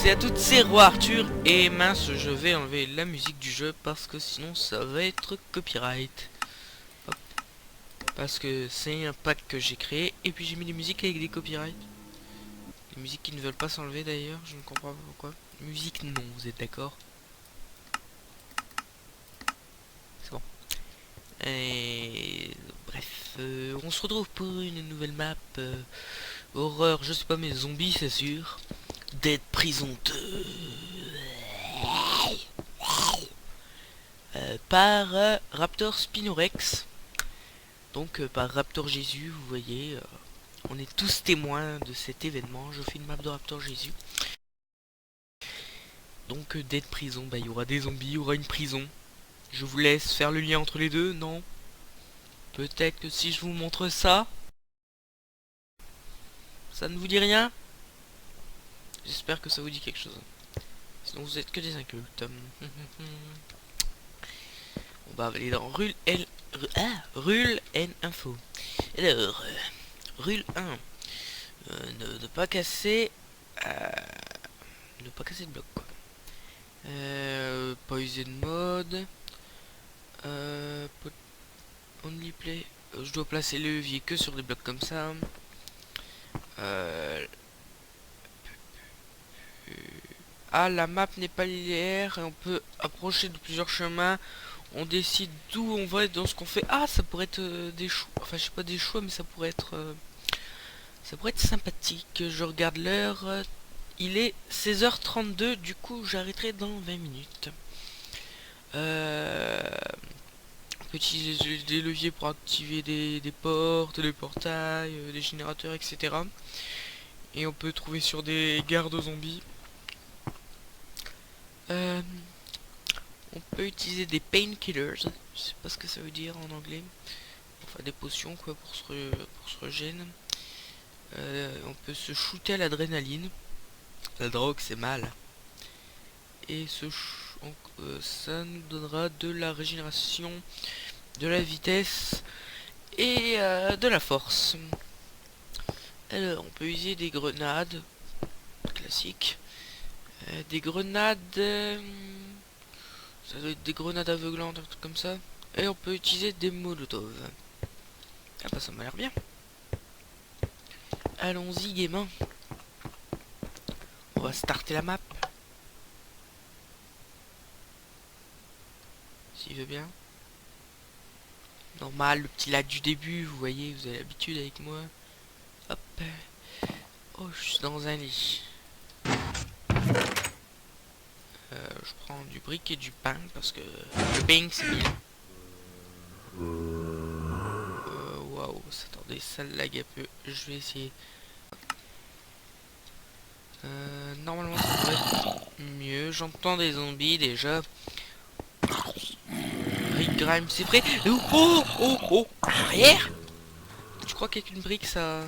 et à toutes, c'est Roi Arthur. Et mince, je vais enlever la musique du jeu parce que sinon ça va être copyright. Hop. Parce que c'est un pack que j'ai créé et puis j'ai mis des musiques avec des copyrights. Des musiques qui ne veulent pas s'enlever d'ailleurs, je ne comprends pas pourquoi. Musique non, vous êtes d'accord? C'est bon. Et bref, on se retrouve pour une nouvelle map. Horreur, je sais pas, mais zombies c'est sûr. Dead Prison 2. Par Raptor Spinorex. Donc par Raptor Jésus, vous voyez, on est tous témoins de cet événement. Je fais une map de Raptor Jésus. Donc Dead Prison, bah il y aura des zombies, il y aura une prison. Je vous laisse faire le lien entre les deux, non? Peut-être que si je vous montre ça, ça ne vous dit rien? J'espère que ça vous dit quelque chose. Sinon vous êtes que des incultes. On va aller dans Rule N info. Alors, Rule 1. Ne pas casser. Ne pas casser de bloc quoi. Poison mode. Only play. Je dois placer le levier que sur des blocs comme ça. Ah, la map n'est pas linéaire et on peut approcher de plusieurs chemins. On décide d'où on va et dans ce qu'on fait. Ah, ça pourrait être des choix. Enfin, je sais pas des choix, mais ça pourrait être sympathique. Je regarde l'heure. Il est 16h32. Du coup, j'arrêterai dans 20 minutes. On peut utiliser des leviers pour activer des portes, des portails, des générateurs, etc. Et on peut trouver sur des gardes zombies. On peut utiliser des painkillers, je sais pas ce que ça veut dire en anglais. Enfin des potions quoi pour se régénérer. On peut se shooter à l'adrénaline. La drogue c'est mal. Et ça nous donnera de la régénération, de la vitesse et de la force. Alors on peut utiliser des grenades classiques. Des grenades... ça doit être des grenades aveuglantes, un truc comme ça. Et on peut utiliser des molotovs. Ah bah ça m'a l'air bien. Allons-y gamin. On va starter la map. S'il veut bien. Normal, le petit lag du début, vous voyez, vous avez l'habitude avec moi. Hop. Oh, je suis dans un lit. Je prends du brick et du pain parce que le pain c'est bien. Waouh, attendez, ça lag un peu. Je vais essayer. Normalement ça devrait être mieux. J'entends des zombies déjà. Rick Grimes, c'est prêt. Oh, arrière. Tu crois qu'avec une brique ça...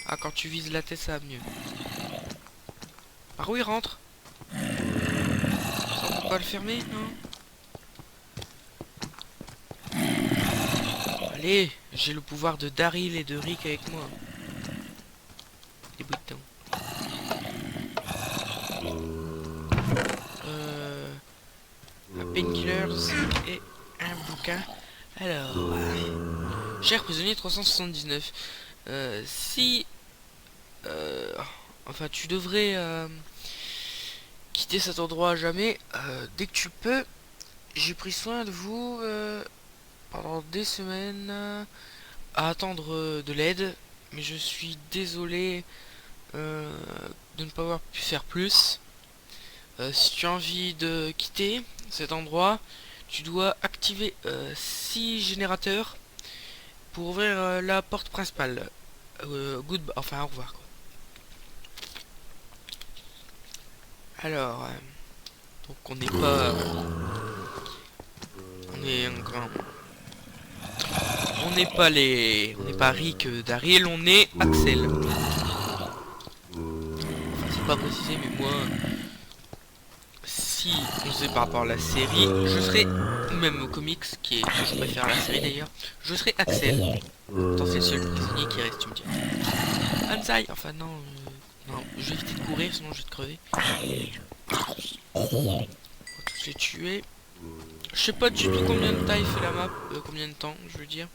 Ah, quand tu vises la tête ça va mieux. Par où il rentre? Ça, on peut pas le fermer, non? Allez, j'ai le pouvoir de Daryl et de Rick avec moi. Des boutons. Un painkillers et un bouquin. Alors, cher prisonnier 379. Si... enfin, tu devrais quitter cet endroit à jamais. Dès que tu peux. J'ai pris soin de vous pendant des semaines à attendre de l'aide. Mais je suis désolé de ne pas avoir pu faire plus. Si tu as envie de quitter cet endroit, tu dois activer 6 générateurs pour ouvrir la porte principale. Enfin au revoir quoi. Alors, donc on n'est pas... on n'est pas Rick, Daryl, on est Axel. Enfin, c'est pas précisé, mais moi, si on faisait par rapport à la série, je serais, ou même aux comics, je préfère la série d'ailleurs, je serais Axel. Pourtant c'est le seul prisonnier qui reste, tu me dis. Anzai, enfin non, Non, je vais éviter de courir, sinon je vais te crever. On va tous les tuer. Je sais pas du tout combien de taille fait la map, combien de temps, je veux dire.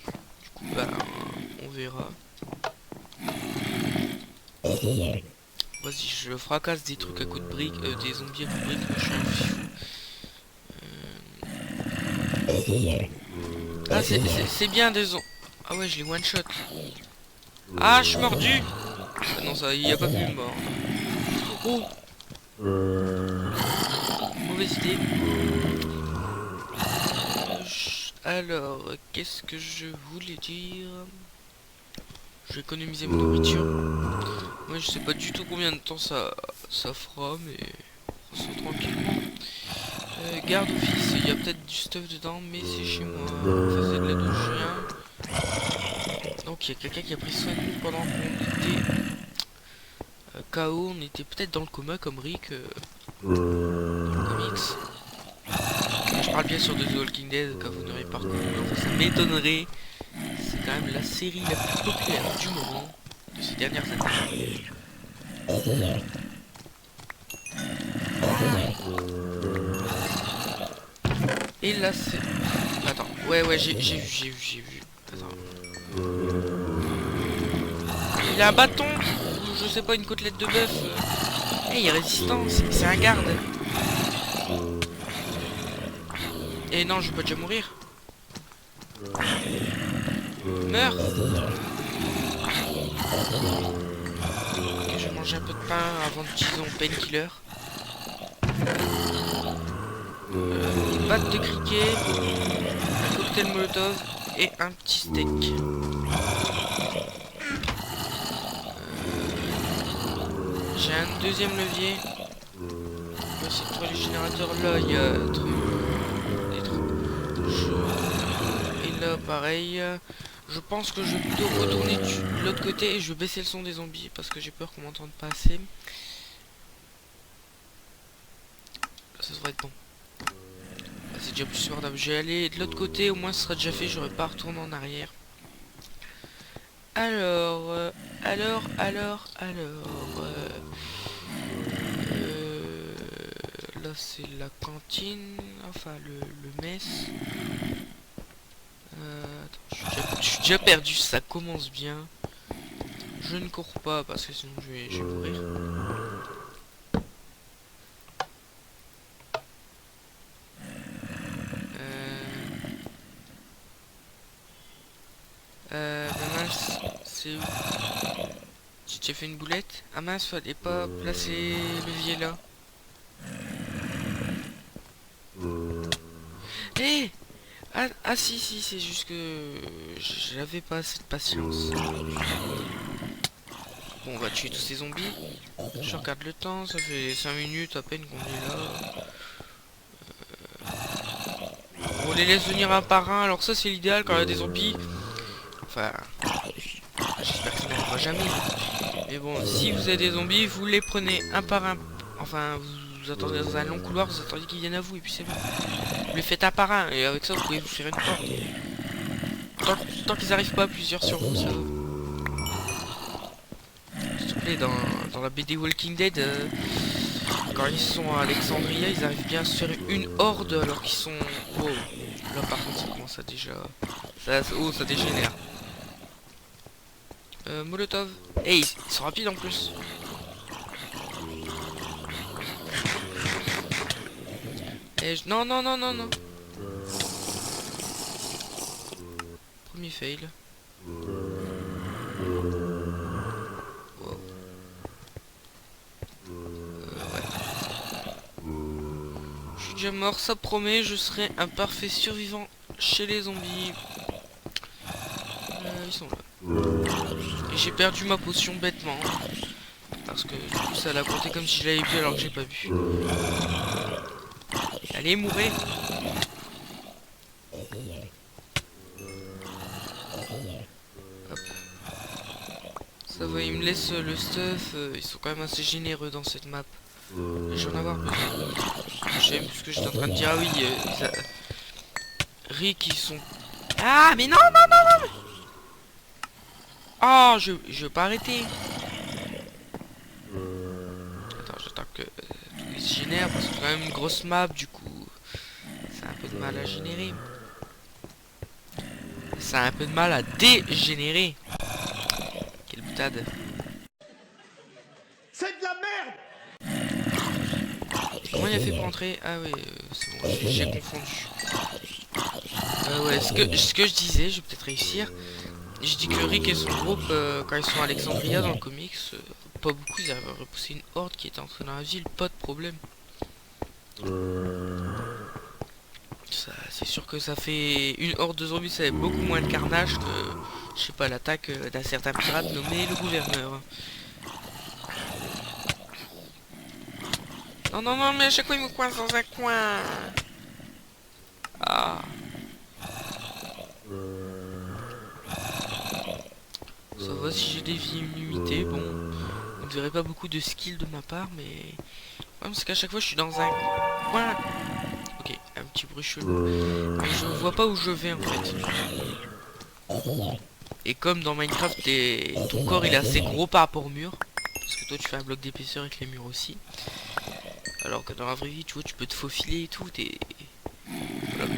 Du coup, bah, on verra. Vas-y, je fracasse des trucs à coups de briques, des zombies à coups de briques, moi, je suis un fifou. Ah, c'est bien des zombies. Ah ouais, je les one shot. Ah, je suis mordu. Ah non, ça, il y a pas pu me mordre. Oh, mauvaise idée. Alors, qu'est-ce que je voulais dire? Je vais économiser ma nourriture. Moi, je sais pas du tout combien de temps ça fera, mais on se tranquillement. Garde office, il y a peut-être du stuff dedans, mais c'est chez moi. Enfin, c'est de l'aide au chien. Donc, il y a quelqu'un qui a pris soin de nous pendant qu'on était KO. On était peut-être dans le coma comme Rick dans le comics. Je parle bien sûr de The Walking Dead, car vous n'aurez pas reconnu. Enfin, ça m'étonnerait. C'est quand même la série la plus populaire du moment de ces dernières années. Et là c'est... Attends, ouais, j'ai vu. Attends. Il a un bâton ou je sais pas, une côtelette de bœuf. Eh, il est résistant, c'est un garde. Et non, je vais pas déjà mourir. Meurs. Ok, je vais manger un peu de pain avant d'utiliser mon painkiller. Une batte de criquet, un cocktail molotov et un petit steak. J'ai un deuxième levier. On va essayer de trouver les générateurs. Là, il y a des trucs. Et là, pareil. Je pense que je vais plutôt retourner de l'autre côté et je vais baisser le son des zombies parce que j'ai peur qu'on m'entende pas assez. Ça devrait être bon. C'est déjà plus abordable. Je vais aller de l'autre côté, au moins ce sera déjà fait, j'aurai pas à retourner en arrière. Alors, là c'est la cantine, enfin le mess. Attends, je suis déjà perdu, ça commence bien. Je ne cours pas parce que sinon je vais mourir. Bah mince, c'est où? J'ai déjà fait une boulette? Ah mince, fallait pas placer le levier là. Eh! Ah si, c'est juste que j'avais pas assez de patience. Bon, on va tuer tous ces zombies. Je regarde le temps, ça fait 5 minutes à peine qu'on est là. On les laisse venir un par un, alors ça c'est l'idéal quand il y a des zombies. Enfin, j'espère que ça n'arrivera jamais. Mais bon, si vous avez des zombies, vous les prenez un par un. Enfin, vous attendez dans un long couloir, vous attendez qu'ils viennent à vous et puis c'est bon. Vous les faites un par un et avec ça vous pouvez vous faire une porte. Tant qu'ils arrivent pas à plusieurs sur vous, ça va. S'il te plaît, dans la BD Walking Dead, quand ils sont à Alexandria, ils arrivent bien à se faire une horde alors qu'ils sont... Oh, là par contre ça commence à déjà... ça dégénère. Molotov. Hey, ils sont rapides en plus. Non. Premier fail. Wow. Ouais. Je suis déjà mort, ça promet, je serai un parfait survivant chez les zombies. Ils sont là. Et j'ai perdu ma potion bêtement. Parce que du coup ça l'a compté comme si je l'avais bu alors que j'ai pas bu. Allez, mourez. Hop. Ça va, ils me laissent le stuff. Ils sont quand même assez généreux dans cette map. Et je vais en avoir besoin. J'aime ce que j'étais en train de dire. Ah oui, Rick, ils sont... Ah, mais non. Oh, je vais pas arrêter. temps que tout se génère, parce que c'est quand même une grosse map, du coup, c'est un peu de mal à générer. Ça a un peu de mal à dégénérer. Quelle boutade. C'est de la merde! Comment il a fait pour entrer? Ah oui, c'est bon, j'ai confondu. Ouais, ce que je disais, je vais peut-être réussir. Je dis que Rick et son groupe, quand ils sont à Alexandria dans le comics, pas beaucoup, ils avaient repoussé une horde qui était entrée dans la ville, pas de problème. C'est sûr que ça fait une horde de zombies, ça fait beaucoup moins de carnage que, je sais pas, l'attaque d'un certain pirate nommé le gouverneur. Non, non, non, mais à chaque fois il me coince dans un coin. Ah. Ça va si j'ai des vies limitées, bon. Vous ne verrez pas beaucoup de skill de ma part, mais... Ouais, parce qu'à chaque fois je suis dans un coin. Ok, un petit bruit chelou. Mais je vois pas où je vais en fait. Et comme dans Minecraft, ton corps il est assez gros par rapport au mur. Parce que toi tu fais un bloc d'épaisseur avec les murs aussi. Alors que dans la vraie vie, tu vois, tu peux te faufiler et tout. Voilà.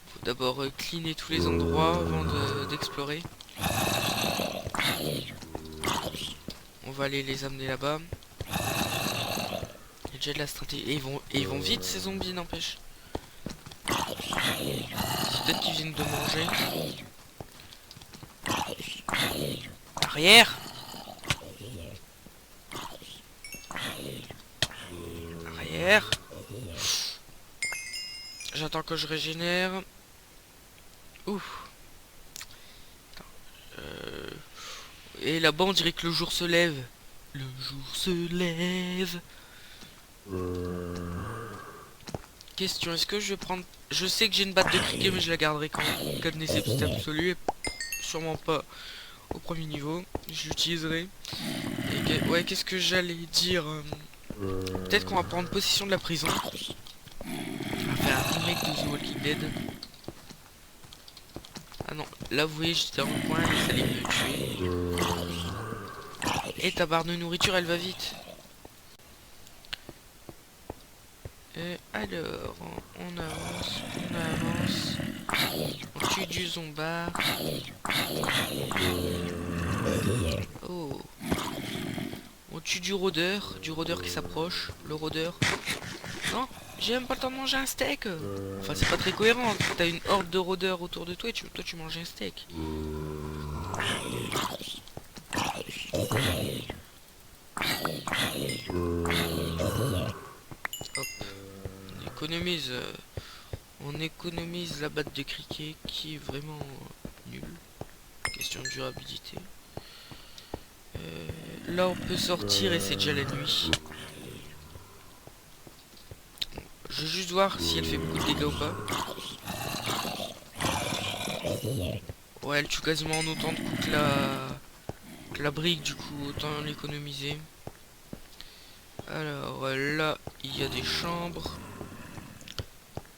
Faut d'abord cleaner tous les endroits avant d'explorer. On va aller les amener là-bas. Il y a déjà de la stratégie. Et ils vont vite ces zombies, n'empêche. C'est peut-être qu'ils viennent de manger. Arrière! Arrière! J'attends que je régénère. Ouf! Et là-bas, on dirait que le jour se lève. Le jour se lève. Question, est-ce que je vais prendre... Je sais que j'ai une batte de cricket, mais je la garderai quand même. Cas de nécessité absolue. Sûrement pas au premier niveau. Je l'utiliserai. Ouais, qu'est-ce que j'allais dire peut-être qu'on va prendre possession de la prison. On va faire un remake de The Walking Dead. Ah non, là vous voyez, j'étais dans le coin et ça allait me tuer. Et ta barre de nourriture, elle va vite. Alors, on avance. On tue du zombard. Oh. On tue du rôdeur qui s'approche. Le rôdeur. Non, j'ai même pas le temps de manger un steak. Enfin, c'est pas très cohérent. T'as une horde de rôdeurs autour de toi et toi tu manges un steak. Hop. On économise la batte de cricket qui est vraiment nulle. Question de durabilité. Là on peut sortir et c'est déjà la nuit. Je vais juste voir si elle fait beaucoup de dégâts ou pas. Ouais, elle tue quasiment en autant de coups que la brique, du coup autant l'économiser. Alors là il y a des chambres.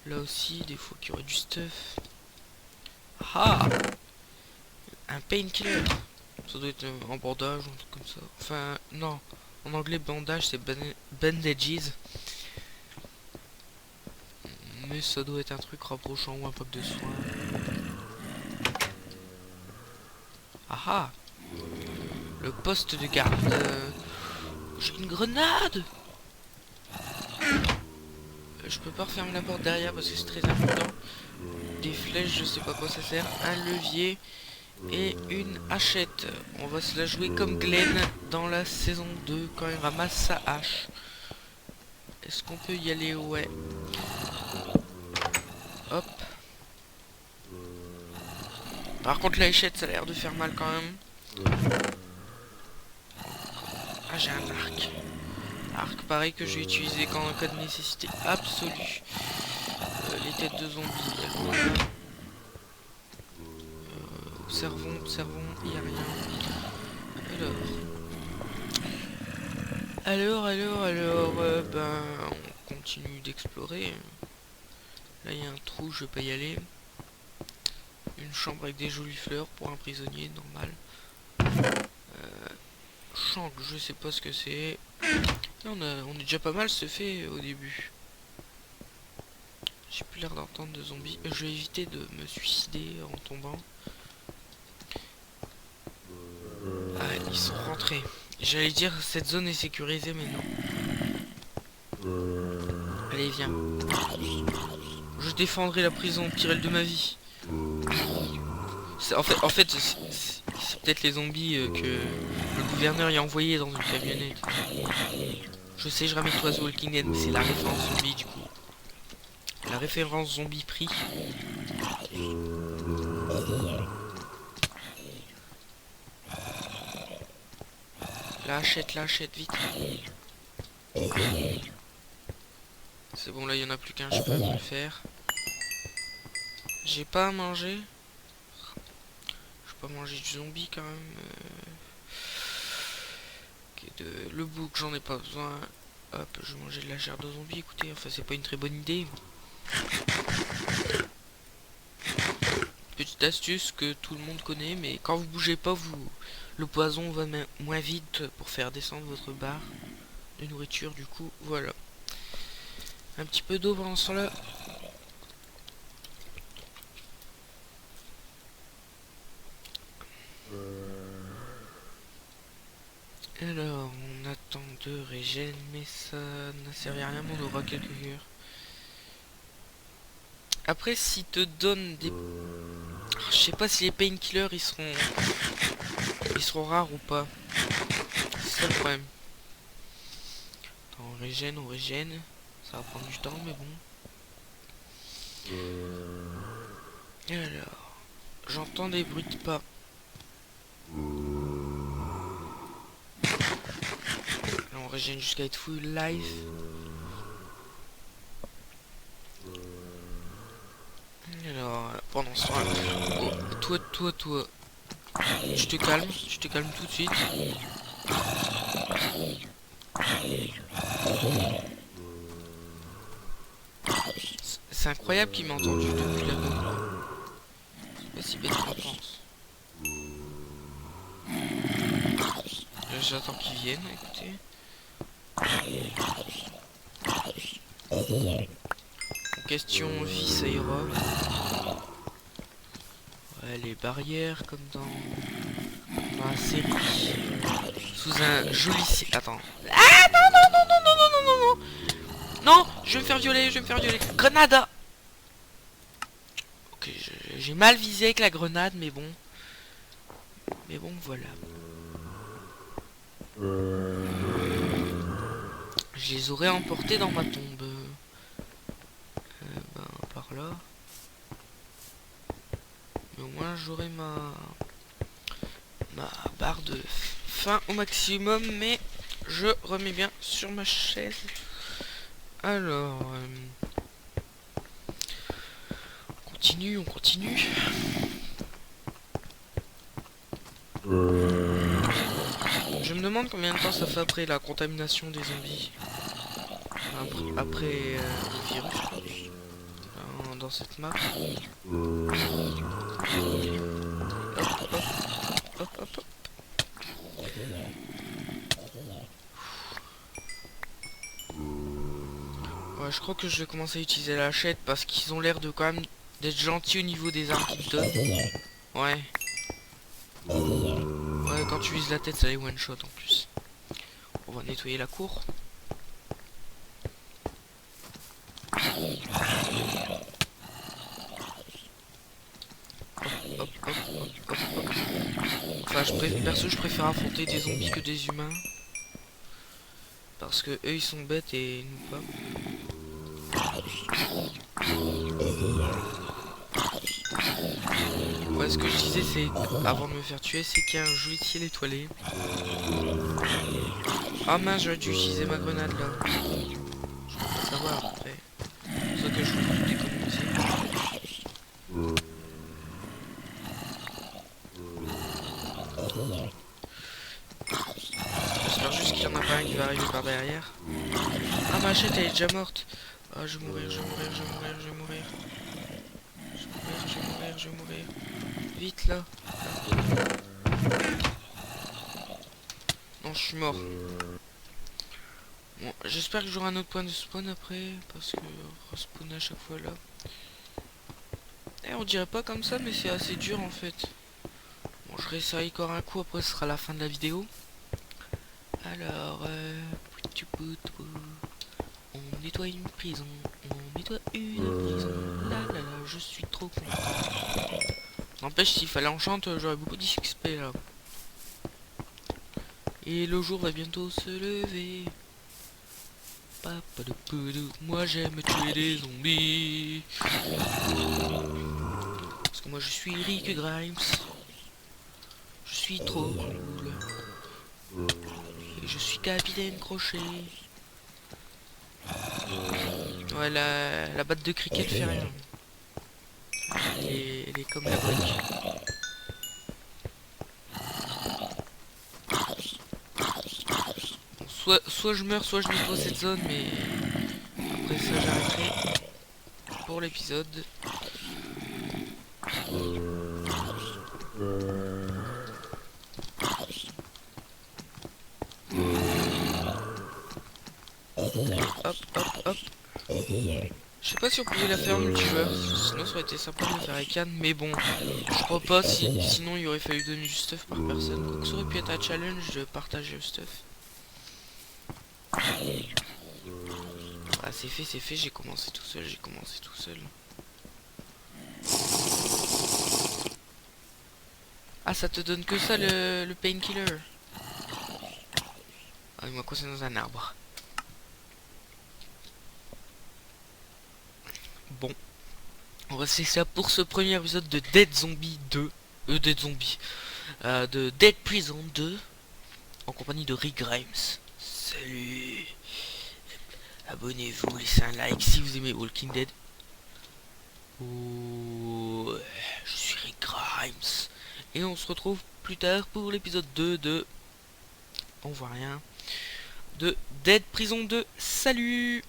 Là aussi des fois qu'il y aurait du stuff. Ah, un painkiller. Ça doit être en bandage ou un truc comme ça. Enfin non, en anglais bandage c'est bandages. Mais ça doit être un truc rapprochant ou un pack de soins. Ah ah, le poste de garde. J'ai une grenade. Je peux pas refermer la porte derrière parce que c'est très important. Des flèches, je sais pas quoi ça sert. Un levier et une hachette. On va se la jouer comme Glenn dans la saison 2 quand il ramasse sa hache. Est-ce qu'on peut y aller? Ouais. Hop. Par contre la hachette ça a l'air de faire mal quand même. Ah, j'ai un arc. Arc pareil que je vais utiliser quand en cas de nécessité absolue. Les têtes de zombies, elles vont là. Observons, il n'y a rien. Alors, ben, on continue d'explorer. Là, il y a un trou, je vais pas y aller. Une chambre avec des jolies fleurs pour un prisonnier, normal. Shank, je sais pas ce que c'est. On est déjà pas mal se fait au début. J'ai plus l'air d'entendre de zombies. Je vais éviter de me suicider en tombant. Ah, ils sont rentrés. J'allais dire cette zone est sécurisée, mais non. Allez, viens. Je défendrai la prison pire de ma vie. En fait, c'est peut-être les zombies que le gouverneur y a envoyé dans une camionnette. Je sais, je ramène toi The Walking Dead, mais c'est la référence zombie du coup. La référence zombie pris. La hachette, vite. C'est bon, là il y en a plus qu'un, je peux le faire. J'ai pas à manger. Je peux pas manger du zombie quand même. Le bouc, j'en ai pas besoin. Hop, je vais manger de la chair de zombie. Écoutez, enfin, c'est pas une très bonne idée. Petite astuce que tout le monde connaît, mais quand vous bougez pas, le poison va moins vite pour faire descendre votre barre de nourriture. Du coup, voilà. Un petit peu d'eau pendant ce temps-là. Alors, on attend de régène, mais ça n'a servi à rien, mais on aura quelques heures. Après, s'ils te donnent des... Je sais pas si les painkillers ils seront rares ou pas. C'est ça le problème. Attends, on régène. Ça va prendre du temps, mais bon. Alors, j'entends des bruits de pas. Là, on régène jusqu'à être full life. Alors, pendant ce temps, toi. Je te calme tout de suite. C'est incroyable qu'il m'ait entendu depuis là-bas. C'est pas si bête qu'on pense. Là, j'attends qu'ils viennent, écoutez. En question vie, ça ira. Ouais, les barrières comme dans la série. Sous un joli... Attends. Ah non. Non, je vais me faire violer, Grenade. Ok, j'ai mal visé avec la grenade, mais bon. Voilà. Je les aurais emportés dans ma tombe. Par là. Mais au moins j'aurai ma barre de faim au maximum, mais je remets bien sur ma chaise. Alors, on continue. Je me demande combien de temps ça fait après la contamination des zombies. Après le virus, dans cette map. Hop. Ouais, je crois que je vais commencer à utiliser la hachette parce qu'ils ont l'air de quand même d'être gentils au niveau des armes qu'ils donnent. Ouais. Ouais, quand tu vises la tête, ça les one shot en plus. On va nettoyer la cour. Hop. Enfin, perso, je préfère affronter des zombies que des humains. Parce que eux, ils sont bêtes et nous pas. Ouais, ce que je disais, c'est, avant de me faire tuer, c'est qu'il y a un joli ciel étoilé. Ah mince, j'aurais dû utiliser ma grenade là. Je peux pas savoir après. C'est pour ça que je voulais tout économiser. J'espère juste qu'il y en a pas un qui va arriver par derrière. Ah, ma machette elle est déjà morte. Ah, je vais mourir. Vite là. Non, je suis mort. Bon, j'espère que j'aurai un autre point de spawn après, parce que respawn à chaque fois là. Eh, on dirait pas comme ça, mais c'est assez dur en fait. Bon, je réessaye encore un coup, après ce sera la fin de la vidéo. Alors, on nettoie une prison, on nettoie une prison. Là là là, je suis trop content. N'empêche, s'il fallait enchanter, j'aurais beaucoup d'XP là. Et le jour va bientôt se lever. Moi j'aime tuer des zombies. Parce que moi je suis Rick Grimes. Je suis trop cool. Et je suis Capitaine Crochet. Ouais, la batte de cricket fait rien. Elle est comme la brique. Bon, soit je meurs, soit je nettoie cette zone, mais après ça j'arrêterai pour l'épisode. Hop, hop, hop. Je sais pas si on pouvait la faire en multijoueur, sinon ça aurait été sympa de le faire avec Yann, mais bon, je crois pas, sinon il aurait fallu donner du stuff par personne. Donc ça aurait pu être un challenge de partager le stuff. Ah, c'est fait, j'ai commencé tout seul, Ah, ça te donne que ça le painkiller. Ah, il m'a coincé dans un arbre. Bon, on va c'est ça pour ce premier épisode de Dead Zombie 2. Dead Zombie. De Dead Prison 2. En compagnie de Rick Grimes. Salut. Abonnez-vous, laissez un like si vous aimez Walking Dead. Oh, je suis Rick Grimes. Et on se retrouve plus tard pour l'épisode 2 de... On voit rien. De Dead Prison 2. Salut.